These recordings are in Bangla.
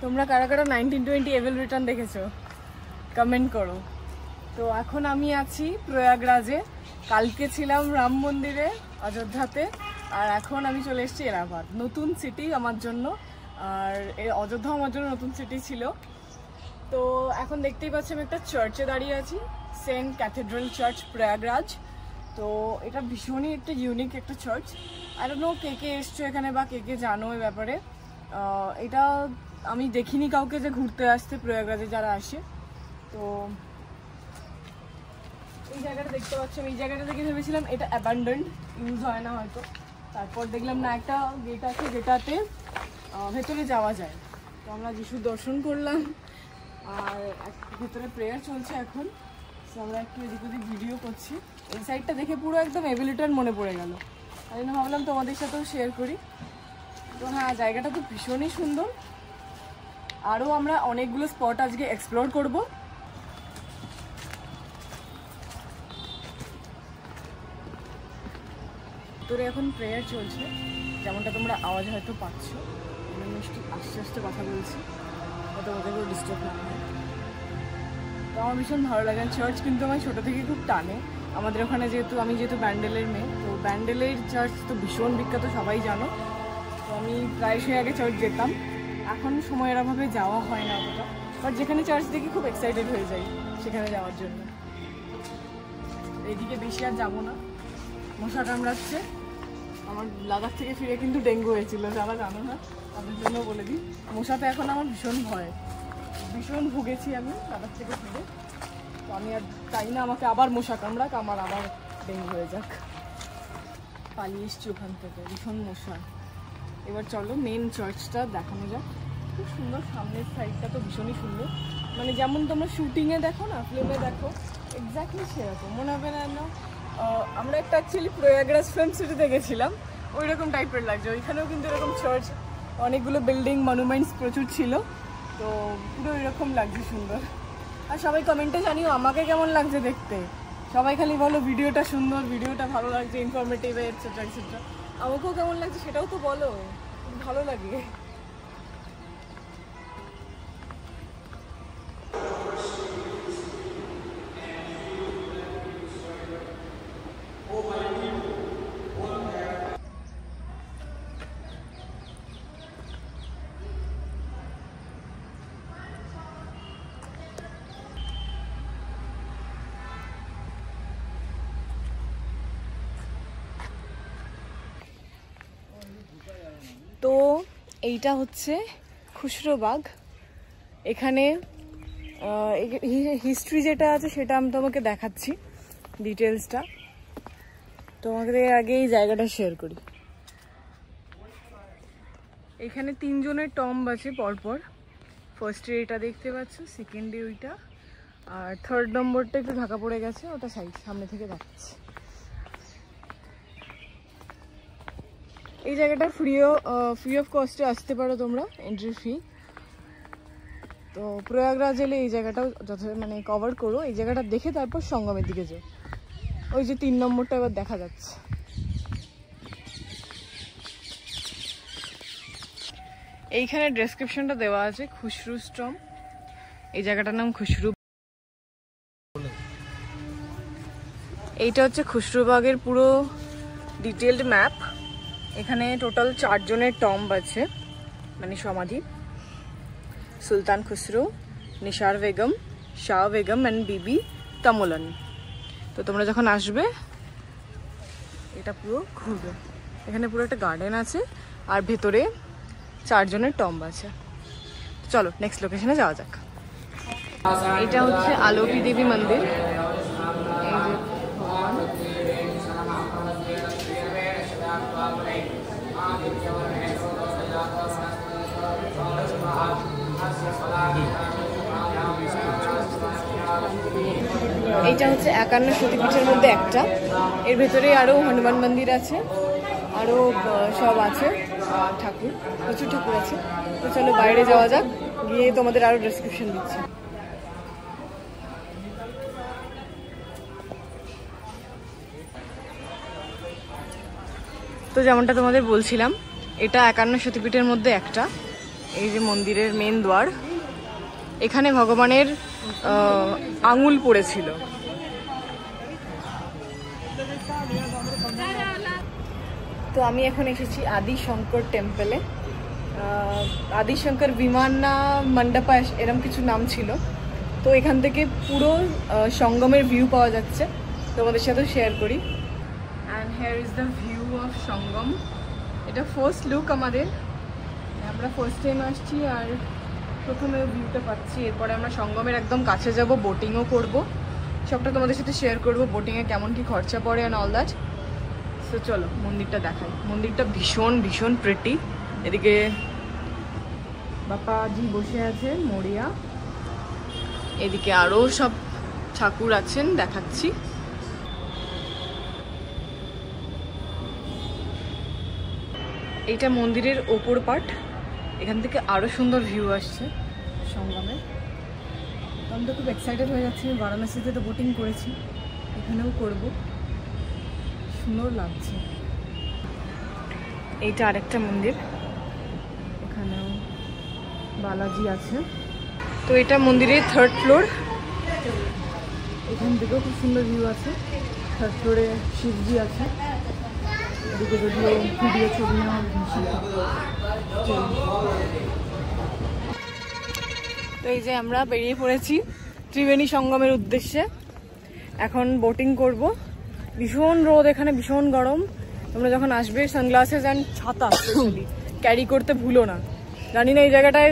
তোমরা কারা কারা 1920 এভেল রিটার্ন দেখেছো কমেন্ট করো। তো এখন আমি আছি প্রয়াগরাজে, কালকে ছিলাম রাম মন্দিরে অযোধ্যাতে, আর এখন আমি চলে এসেছি এলাহাবাদ। নতুন সিটি আমার জন্য, আর অযোধ্যা আমার জন্য নতুন সিটি ছিল। তো এখন দেখতেই পাচ্ছি আমি একটা চার্চে দাঁড়িয়ে আছি, সেন্ট ক্যাথেড্রাল চার্চ প্রয়াগরাজ। তো এটা ভীষণই একটা ইউনিক একটা চার্চ। আই ডোন্ট নো কে কে এসছো এখানে বা কে কে জানো এই ব্যাপারে। এটা আমি দেখিনি কাউকে যে ঘুরতে আসতে প্রয়াগরাজে যারা আসে। তো এই জায়গাটা দেখতে পাচ্ছি, আমি এই জায়গাটা দেখে ভেবেছিলাম এটা অ্যাবান্ডেন্ড, ইউজ হয় না হয়তো। তারপর দেখলাম না, একটা গেট আছে যেটাতে ভেতরে যাওয়া যায়। তো আমরা যিশুর দর্শন করলাম, আর ভেতরে প্রেয়ার চলছে এখন। তো আমরা একটু এদিক ওদিক ভিডিও করছি। এই সাইডটা দেখে পুরো একদম এভেল রিটার্ন মনে পড়ে গেল, তাই জন্য ভাবলাম তোমাদের সাথেও শেয়ার করি। তো হ্যাঁ, জায়গাটা তো ভীষণই সুন্দর। আরও আমরা অনেকগুলো স্পট আজকে এক্সপ্লোর করব। তোরে এখন প্রেয়ার চলছে, যেমনটা তোমরা আওয়াজ হয়তো পাচ্ছ। আমি মিষ্টি আস্তে আস্তে কথা বলছি, হয়তো ওদেরকেও ডিস্টার্ব না হয়। তো আমার ভীষণ ভালো লাগে। চার্চ কিন্তু আমার ছোটো থেকে খুব টানে। আমাদের ওখানে আমি যেহেতু ব্যান্ডেলের মেয়ে, তো ব্যান্ডেলের চার্চ তো ভীষণ বিখ্যাত, সবাই জানো। তো আমি প্রায়শই আগে চার্চ যেতাম, এখন সময়ের অভাবে যাওয়া হয় না অতটা। বাট যেখানে চার্চ দেখি খুব এক্সাইটেড হয়ে যাই সেখানে যাওয়ার জন্য। এইদিকে বেশি আর যাবো না, মশা কামড়াচ্ছে। আমার লাদাখ থেকে ফিরে কিন্তু ডেঙ্গু হয়েছিল, যারা জানো না তাদের জন্য বলে দিই। মশাতে এখন আমার ভীষণ ভয়, ভীষণ ভুগেছি আমি লাদাখ থেকে ফিরে। তো আমি আর চাই না আমাকে আবার মশা কামড়াক, আমার আবার ডেঙ্গু হয়ে যাক। পালিয়ে এসছি ওখান থেকে, ভীষণ মশা। এবার চলো মেন চার্চটা দেখানো যাক। খুব সুন্দর, সামনের সাইডটা তো ভীষণই সুন্দর, মানে যেমন তোমরা শুটিংয়ে দেখো না, ফিল্মে দেখো, এক্স্যাক্টলি সেরকম মনে হবে না। আমরা একটা অ্যাকচুয়ালি প্রয়াগরাজ ফিল্ম সিটিতে গেছিলাম, ওই রকম টাইপের লাগছে। ওইখানেও কিন্তু এরকম চার্চ, অনেকগুলো বিল্ডিং, মনুমেন্টস প্রচুর ছিল। তো পুরো এরকম লাগছে সুন্দর। আর সবাই কমেন্টে জানিও আমাকে কেমন লাগছে দেখতে। সবাই খালি বলো ভিডিওটা সুন্দর, ভিডিওটা ভালো লাগছে, ইনফরমেটিভ এটসেট্রা এটসেট্রা। আমাকেও কেমন লাগছে সেটাও তো বলো, ভালো লাগে। তো এইটা হচ্ছে খুসরোবাগ। এখানে হিস্ট্রি যেটা আছে সেটা আমি তোমাকে দেখাচ্ছি, ডিটেলসটা। তোমাদের আগে এই জায়গাটা শেয়ার করি। এখানে 3 জনের টম্ব আছে পরপর। ফার্স্টে এটা দেখতে পাচ্ছ, সেকেন্ডে ওইটা, আর থার্ড নম্বরটা একটু ঢাকা পড়ে গেছে, ওটা সামনে থেকে দেখাচ্ছি। এই জায়গাটা ফ্রি অফ কস্টে আসতে পারো তোমরা, এন্ট্রি ফি। তো প্রয়াগরাজ এলে এই জায়গাটাও মানে কভার করো। এই জায়গাটা দেখে তারপর সঙ্গমের দিকে যাও। ওই যে 3 নম্বরটা এবার দেখা যাচ্ছে। এইখানে ডেসক্রিপশনটা দেওয়া আছে, খুসরু স্ট্রম। এই জায়গাটার নাম খুসরু। এইটা হচ্ছে খুসরুবাগের পুরো ডিটেলড ম্যাপ। এখানে টোটাল 4 জনের টম্ব আছে, মানে সমাধি। সুলতান খুসরু, নিসার বেগম, শাহ বেগম অ্যান্ড বিবি তামোলান। তো তোমরা যখন আসবে এটা পুরো ঘুরবে। এখানে পুরো একটা গার্ডেন আছে, আর ভেতরে 4 জনের টম্ব আছে। চলো নেক্সট লোকেশনে যাওয়া যাক। এটা হচ্ছে আলোকি দেবী মন্দির। এইটা হচ্ছে 51 সতীপীঠের মধ্যে একটা। এর ভেতরে আরো হনুমান মন্দির আছে, আরো সব আছে ঠাকুর, প্রচুর ঠাকুর আছে। তো চলো বাইরে যাওয়া যাক, গিয়ে তোমাদের আরো ডেসক্রিপশন দিচ্ছি। তো যেমনটা তোমাদের বলছিলাম, এটা 51 সতীপীঠের মধ্যে একটা। এই যে মন্দিরের মেন দ্বার, এখানে ভগবানের আঙুল পড়েছিল। তো আমি এখন এসেছি আদি শঙ্কর টেম্পলে। আদি শঙ্কর বিমান না মণ্ডপা এরম কিছু নাম ছিল। তো এখান থেকে পুরো সঙ্গমের ভিউ পাওয়া যাচ্ছে, তোমাদের সাথে শেয়ার করি। And here is the view of Sangam. এটা ফার্স্ট লুক আমাদের, আমরা ফার্স্ট টাইম আসছি আর প্রথমে ভিউটা পাচ্ছি। এরপরে আমরা সঙ্গমের একদম কাছে যাব, বোটিংও করব, সবটা তোমাদের সাথে শেয়ার করব, বোটিংয়ে কেমন কি খরচা পড়ে অ্যান্ড অল দ্যাট। তো চলো মন্দিরটা দেখাই। মন্দিরটা ভীষণ ভীষণ প্রিটি। এদিকে বাপাজি বসে আছে মরিয়া, এদিকে আরও সব ঠাকুর আছেন, দেখাচ্ছি। এইটা মন্দিরের ওপর পার্ট, এখান থেকে আরও সুন্দর ভিউ আসছে সঙ্গমে। আমি তো খুব এক্সাইটেড হয়ে যাচ্ছি। বারাণসীতে তো বোটিং করেছি, এখানেও করব, সুন্দর লাগছে। এইটা আরেকটা মন্দির, এখানেও বালাজি আছে। তো এটা মন্দিরের 3rd ফ্লোর, এখান থেকেও খুব সুন্দর ভিউ আছে। 3rd ফ্লোরে শিবজি আছে, এদিকে যদিও ভিডিও ছবি নেওয়া তো এই যে আমরা বেরিয়ে পড়েছি ত্রিবেণী সঙ্গমের উদ্দেশ্যে। এখন বোটিং করব। ভীষণ রোদ এখানে, ভীষণ গরম। তোমরা যখন আসবে সানগ্লাসেস অ্যান্ড ছাতা স্পেশালি ক্যারি করতে ভুলো না। জানি না এই জায়গাটায়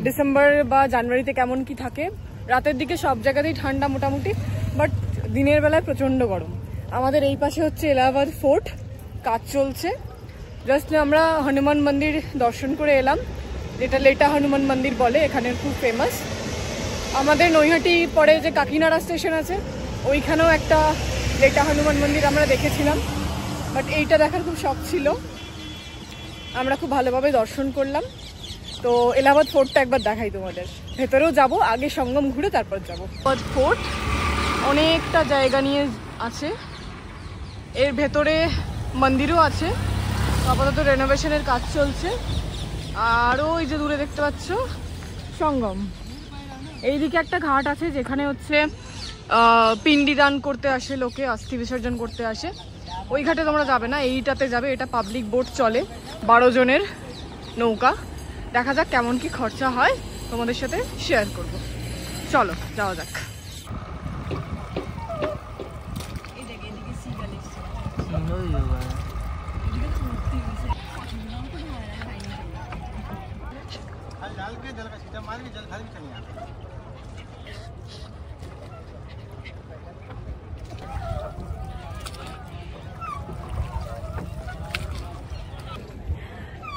ডিসেম্বর বা জানুয়ারিতে কেমন কি থাকে। রাতের দিকে সব জায়গাতেই ঠান্ডা মোটামুটি, বাট দিনের বেলায় প্রচণ্ড গরম। আমাদের এই পাশে হচ্ছে এলাহাবাদ ফোর্ট, কাজ চলছে। জাস্ট আমরা হনুমান মন্দির দর্শন করে এলাম, যেটা লেটা হনুমান মন্দির বলে, এখানের খুব ফেমাস। আমাদের নৈহাটি পরে যে কাকিনাড়া স্টেশন আছে, ওইখানেও একটা লেটা হনুমান মন্দির আমরা দেখেছিলাম, বাট এইটা দেখার খুব শখ ছিল। আমরা খুব ভালোভাবে দর্শন করলাম। তো এলাহাবাদ ফোর্টটা একবার দেখাই তোমাদের, ভেতরেও যাব, আগে সঙ্গম ঘুরে তারপর যাবো। ফোর্ট অনেকটা জায়গা নিয়ে আছে, এর ভেতরে মন্দিরও আছে। আপাতত রেনোভেশনের কাজ চলছে। আরও ওই যে দূরে দেখতে পাচ্ছ সঙ্গম। এইদিকে একটা ঘাট আছে যেখানে হচ্ছে পিণ্ডি দান করতে আসে লোকে, অস্থি বিসর্জন করতে আসে। ওই ঘাটে তোমরা যাবে না, এইটাতে যাবে। এটা পাবলিক বোট চলে, 12 জনের নৌকা। দেখা যাক কেমন কি খরচা হয়, তোমাদের সাথে শেয়ার করব। চলো যাওয়া যাক।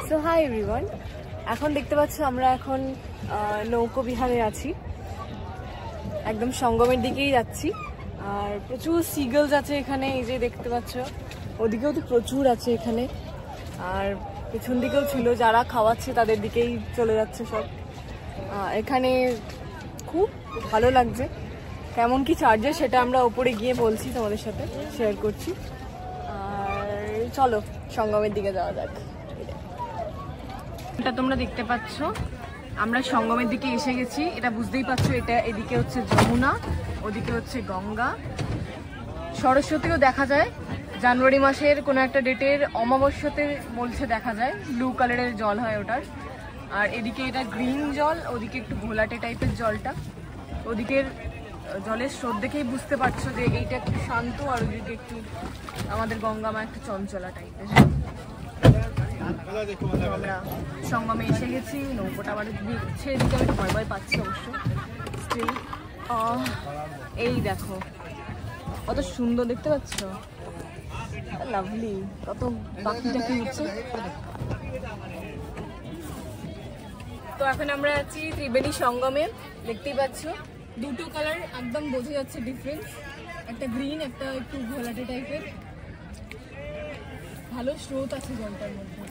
সো হাই এভরিওয়ান, এখন দেখতে পাচ্ছ আমরা এখন নৌকো বিহারে আছি, একদম সঙ্গমের দিকেই যাচ্ছি। আর প্রচুর সিগলস আছে এখানে, এই যে দেখতে পাচ্ছ, ওদিকেও তো প্রচুর আছে এখানে। আর পেছন দিকেও ছিল, যারা খাওয়াচ্ছে তাদের দিকেই চলে যাচ্ছে সব। এখানে খুব ভালো লাগছে। কেমন কি চার্জেস সেটা আমরা ওপরে গিয়ে বলছি, তোমাদের সাথে শেয়ার করছি। আর চলো সঙ্গমের দিকে যাওয়া যাক। এটা তোমরা দেখতে পাচ্ছ, আমরা সঙ্গমের দিকে এসে গেছি। এটা বুঝতেই পারছো, এটা এদিকে হচ্ছে যমুনা, ওদিকে হচ্ছে গঙ্গা। সরস্বতীও দেখা যায় জানুয়ারি মাসের কোনো একটা ডেটের অমাবস্যাতে বলছে দেখা যায়, ব্লু কালারের জল হয় ওটার। আর এদিকে এটা গ্রিন জল, ওদিকে একটু ঘোলাটে টাইপের জলটা। ওদিকের জলের স্রোত দেখেই বুঝতে পারছো যে এইটা একটু শান্ত, আর ওদিকে একটু আমাদের গঙ্গা মা একটু চঞ্চলা টাইপের। আমরা সঙ্গমে এসে গেছি, নৌকোটা আবার দিচ্ছে এদিকে, আমি ভয় ভয় পাচ্ছি অবশ্য স্টিল। এই দেখো কত সুন্দর দেখতে পাচ্ছ, লাভলি, কত পাখি টাকি উঠছে। তো এখন আমরা আছি ত্রিবেণী সঙ্গমে, দেখতেই পাচ্ছ দুটো কালার একদম বোঝা যাচ্ছে ডিফারেন্স, একটা গ্রিন একটা একটু ঘোলাটে টাইপের। ভালো স্রোত আছে জলটার মধ্যে।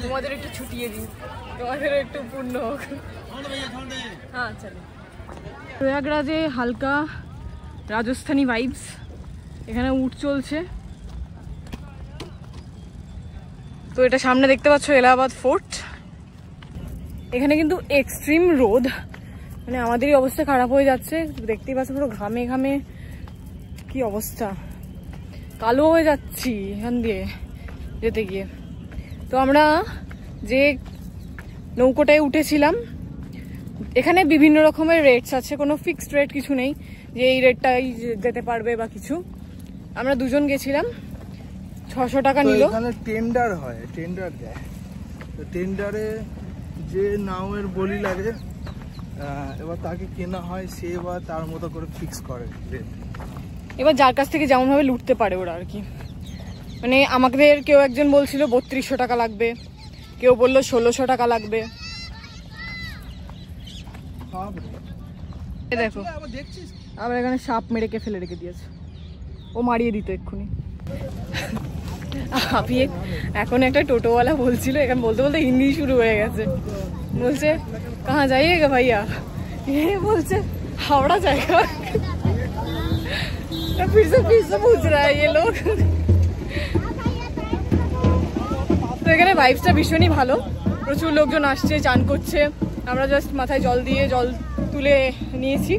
তোমাদের একটু ছুটিয়ে দিই, তোমাদেরও একটু পূর্ণ হোক। হ্যাঁ চলো। প্রয়াগরাজে হালকা রাজস্থানী ভাইবস, এখানে উট চলছে। তো এটা সামনে দেখতে পাচ্ছ এলাহাবাদ ফোর্ট। এখানে কিন্তু এক্সট্রিম রোদ, মানে আমাদেরই অবস্থা খারাপ হয়ে যাচ্ছে, দেখতেই পাচ্ছ পুরো ঘামে ঘামে কি অবস্থা, কালো হয়ে যাচ্ছি এখান দিয়ে যেতে গিয়ে। তো আমরা যে নৌকোটায় উঠেছিলাম, এখানে বিভিন্ন রকমের রেটস আছে, কোনো ফিক্সড রেট কিছু নেই যে এই রেটটাই যেতে পারবে বা কিছু। আমরা দুজন গেছিলাম, 600 টাকা নিল। এখানে টেন্ডার হয়, টেন্ডার দেয়, তো টেন্ডারে যে নাওয়ের বলি লাগে এবার তাকে কেনা হয়, সে এবার তার মতো করে ফিক্স করে রেট। এবার যার কাছ থেকে যেমন ভাবে লুটতে পারে ওরা আর কি। মানে আমাদের কেউ একজন বলছিল 3200 টাকা লাগবে, কেউ বললো 1600 টাকা লাগবে। দেখো আবার এখানে সাপ মেরেকে ফেলে রেখে দিয়েছে, ও মারিয়ে দিত এক্ষুনি। আমি এখন একটা টোটোওয়ালা বলছিল, এখানে বলতে বলতে হিন্দি শুরু হয়ে গেছে, বলছে কাহা যাইয়েগা ভাইয়া, বলছে হাওড়া জায়গা। फिर से पूछ रहा है ये लोग। তো এখানে ভাইবসটা ভীষণই ভালো, প্রচুর লোকজন আসছে, চান করছে, আমরা জাস্ট মাথায় জল দিয়ে জল তুলে নিয়েছি।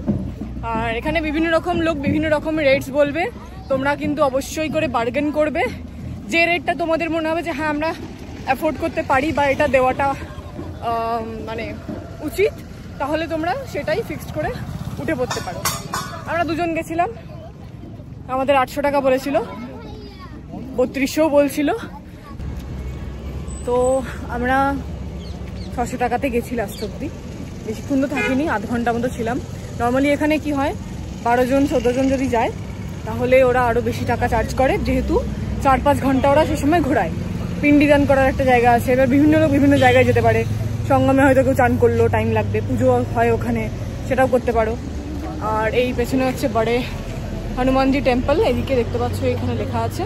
আর এখানে বিভিন্ন রকম লোক বিভিন্ন রকম রেটস বলবে, তোমরা কিন্তু অবশ্যই করে বার্গেন করবে। যে রেটটা তোমাদের মনে হবে যে হ্যাঁ আমরা অ্যাফোর্ড করতে পারি বা এটা দেওয়াটা মানে উচিত, তাহলে তোমরা সেটাই ফিক্সড করে উঠে পড়তে পারো। আমরা দুজন গেছিলাম, আমাদের 800 টাকা বলেছিল, 3200 বলছিল, তো আমরা 600 টাকাতে গেছি লাস্ট অব্দি। বেশিক্ষণ তো থাকিনি, আধ ঘন্টা মতো ছিলাম। নর্মালি এখানে কি হয়, 12 জন 14 জন যদি যায় তাহলে ওরা আরও বেশি টাকা চার্জ করে, যেহেতু 4-5 ঘন্টা ওরা সে সময় ঘোরায়। পিন্ডিদান করার একটা জায়গা আছে, এবার বিভিন্ন লোক বিভিন্ন জায়গায় যেতে পারে, সঙ্গমে হয়তো কেউ চান করলো, টাইম লাগবে, পুজো হয় ওখানে, সেটাও করতে পারো। আর এই পেছনে হচ্ছে বড়ে হনুমানজি টেম্পল, এদিকে দেখতে পাচ্ছ এখানে লেখা আছে।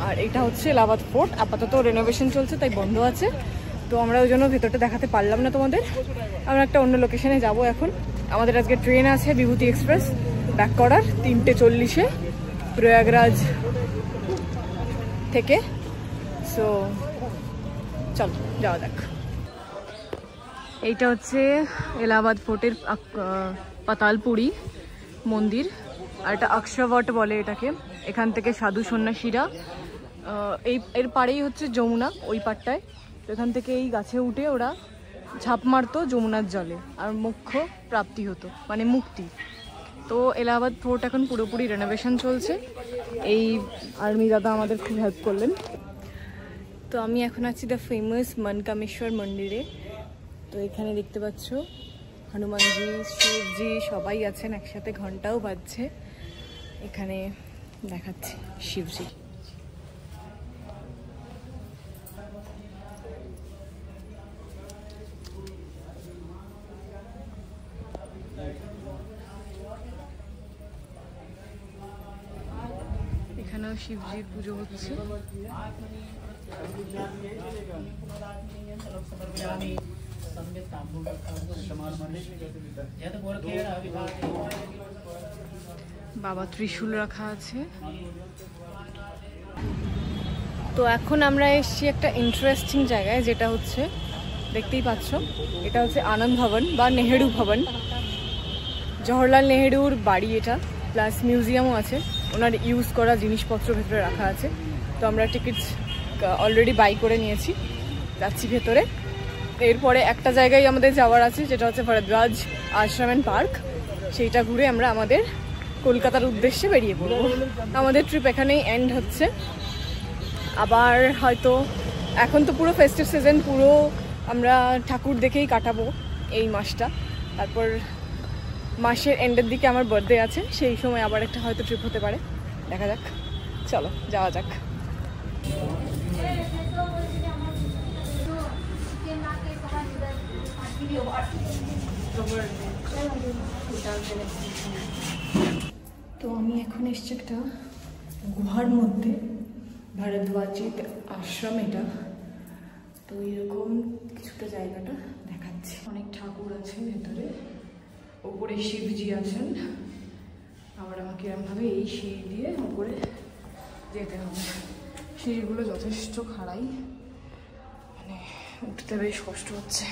আর এটা হচ্ছে এলাহাবাদ ফোর্ট, আপাতত রেনোভেশন চলছে তাই বন্ধ আছে, তো আমরা ওই জন্য ভেতরটা দেখাতে পারলাম না তোমাদের। আমরা একটা অন্য লোকেশনে যাব এখন। আমাদের আজকে ট্রেন আছে বিভূতি এক্সপ্রেস ব্যাক করার 3:40-এ প্রয়াগরাজ থেকে। সো চল যাওয়া যাক। এইটা হচ্ছে এলাহাবাদ ফোর্টের পাতালপুরি মন্দির, আর এটা অক্ষবট বলে এটাকে। এখান থেকে সাধু সন্ন্যাসীরা এর পাড়েই হচ্ছে যমুনা, ওই পাড়টায়, তো এখান থেকে এই গাছে উঠে ওরা ঝাঁপ মারতো যমুনার জলে, আর মোক্ষ প্রাপ্তি হতো, মানে মুক্তি। তো এলাহাবাদ ফোর্ট এখন পুরোপুরি রেনোভেশন চলছে, এই আর্মি দাদা আমাদের খুব হেল্প করলেন। তো আমি এখন আছি দ্য ফেমাস মনকামেশ্বর মন্দিরে। তো এখানে দেখতে পাচ্ছ হনুমানজি, শিবজি সবাই আছেন একসাথে, ঘন্টাও বাজছে। এখানে দেখাচ্ছি শিবজি। এখানেও শিবজির পুজো হচ্ছে। বাবা ত্রিশূল রাখা আছে। তো এখন আমরা এসেছি একটা ইন্টারেস্টিং জায়গায়, যেটা হচ্ছে দেখতেই পাচ্ছ, এটা হচ্ছে আনন্দ ভবন বা নেহেরু ভবন। জওহরলাল নেহেরুর বাড়ি এটা, প্লাস মিউজিয়ামও আছে, ওনার ইউজ করা জিনিসপত্র ভেতরে রাখা আছে। তো আমরা টিকিটস অলরেডি বাই করে নিয়েছি, যাচ্ছি ভেতরে। এরপরে একটা জায়গায় আমাদের যাওয়ার আছে, যেটা হচ্ছে ভরদ্বাজ আশ্রম অ্যান্ড পার্ক। সেইটা ঘুরে আমরা আমাদের কলকাতার উদ্দেশ্যে বেরিয়ে পড়ব। আমাদের ট্রিপ এখানেই এন্ড হচ্ছে। আবার হয়তো এখন তো পুরো ফেস্টিভ সিজন, পুরো আমরা ঠাকুর দেখেই কাটাবো এই মাসটা। তারপর মাসের এন্ডের দিকে আমার বার্থডে আছে, সেই সময় আবার একটা হয়তো ট্রিপ হতে পারে, দেখা যাক। চলো যাওয়া যাক। তো আমি এখন এসছি একটা গুহার মধ্যে, ভরদ্বাজিত আশ্রম এটা। তো এরকম কিছুটা জায়গাটা দেখাচ্ছি, অনেক ঠাকুর আছে ভেতরে, ওপরে শিবজি আছেন। আবার আমাকে এরমভাবে এই সিঁড়ি দিয়ে ওপরে যেতে হবে। সিঁড়িগুলো যথেষ্ট খাড়াই, উঠতে বেশ কষ্ট হচ্ছে।